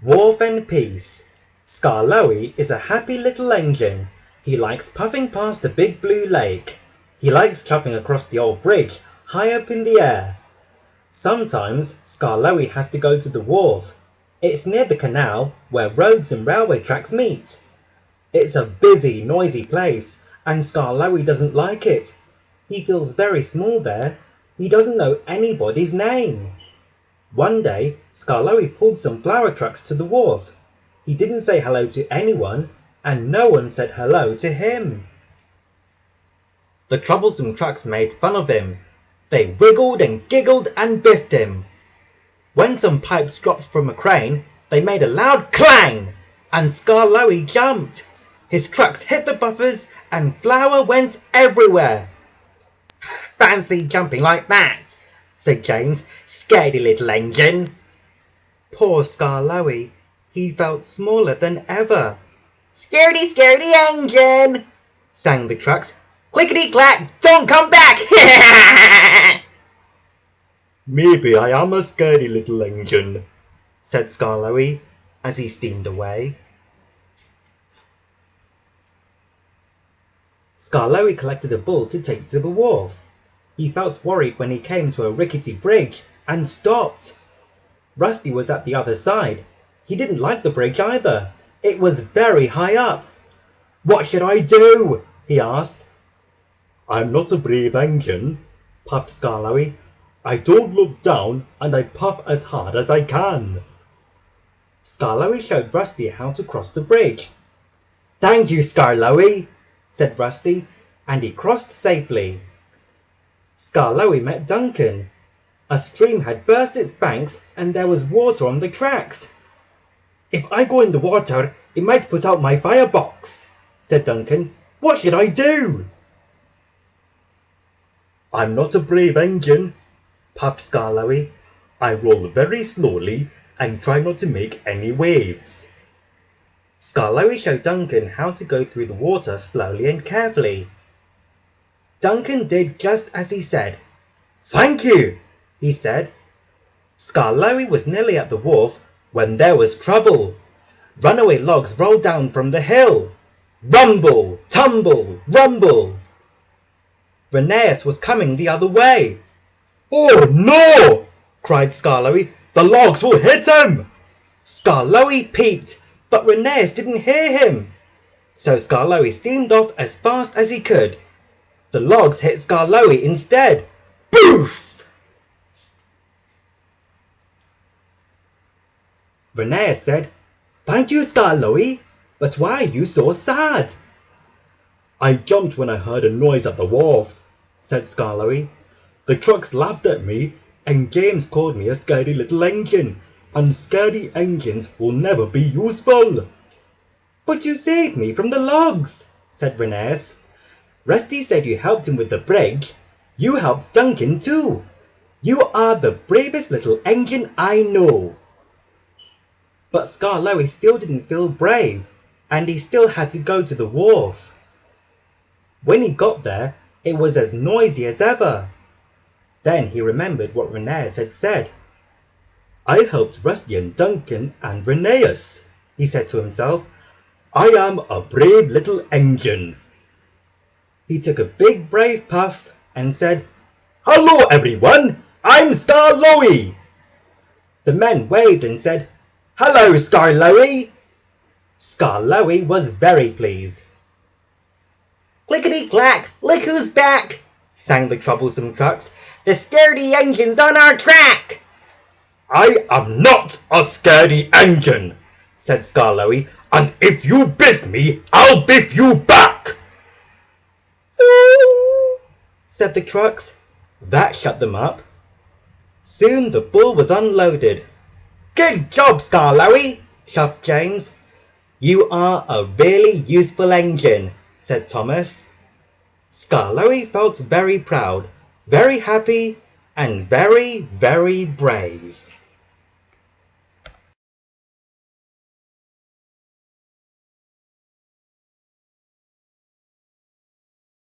Wharf and Peace. Skarloey is a happy little engine. He likes puffing past the big blue lake. He likes chuffing across the old bridge high up in the air. Sometimes Skarloey has to go to the wharf. It's near the canal where roads and railway tracks meet. It's a busy, noisy place, and Skarloey doesn't like it. He feels very small there. He doesn't know anybody's name. One day, Skarloey pulled some flour trucks to the wharf. He didn't say hello to anyone, and no one said hello to him. The troublesome trucks made fun of him. They wiggled and giggled and biffed him. When some pipes dropped from a crane, they made a loud clang, and Skarloey jumped. His trucks hit the buffers, and flour went everywhere. "Fancy jumping like that," said James. "Scaredy little engine." Poor Skarloey. He felt smaller than ever. "Scaredy, scaredy engine," sang the trucks. "Clickety-clack, don't come back!" "Maybe I am a scaredy little engine," said Skarloey as he steamed away. Skarloey collected a bull to take to the wharf. He felt worried when he came to a rickety bridge and stopped. Rusty was at the other side. He didn't like the bridge either. It was very high up. "What should I do?" he asked. "I'm not a brave engine," puffed Skarloey. "I don't look down and I puff as hard as I can." Skarloey showed Rusty how to cross the bridge. "Thank you, Skarloey," said Rusty, and he crossed safely. Skarloey met Duncan. A stream had burst its banks and there was water on the tracks. "If I go in the water, it might put out my firebox," said Duncan. "What should I do?" "I'm not a brave engine," puffed Skarloey. "I roll very slowly and try not to make any waves." Skarloey showed Duncan how to go through the water slowly and carefully. Duncan did just as he said. "Thank you," he said. Skarloey was nearly at the wharf when there was trouble. Runaway logs rolled down from the hill. Rumble, tumble, rumble. Rheneas was coming the other way. "Oh no!" cried Skarloey. "The logs will hit him!" Skarloey peeped, but Rheneas didn't hear him. So Skarloey steamed off as fast as he could. The logs hit Skarloey instead. Boof! Rheneas said, "Thank you, Skarloey, but why are you so sad?" "I jumped when I heard a noise at the wharf," said Skarloey. "The trucks laughed at me, and James called me a scaredy little engine, and scaredy engines will never be useful." "But you saved me from the logs," said Rheneas. "Rusty said you helped him with the bridge. You helped Duncan too. You are the bravest little engine I know." But Skarloey still didn't feel brave, and he still had to go to the wharf. When he got there, it was as noisy as ever. Then he remembered what Rheneas had said. "I helped Rusty and Duncan and Rheneas," he said to himself. "I am a brave little engine." He took a big brave puff and said, "Hello everyone, I'm Skarloey." The men waved and said, "Hello, Skarloey." Skarloey was very pleased. "Clickety-clack, look who's back," sang the troublesome trucks. "The scaredy engine's on our track." "I am not a scaredy engine," said Skarloey, "and if you biff me, I'll biff you back." "Ooh," said the trucks. That shut them up. Soon the bull was unloaded. "Good job, Skarloey," shoved James. "You are a really useful engine," said Thomas. Skarloey felt very proud, very happy, and very, very brave.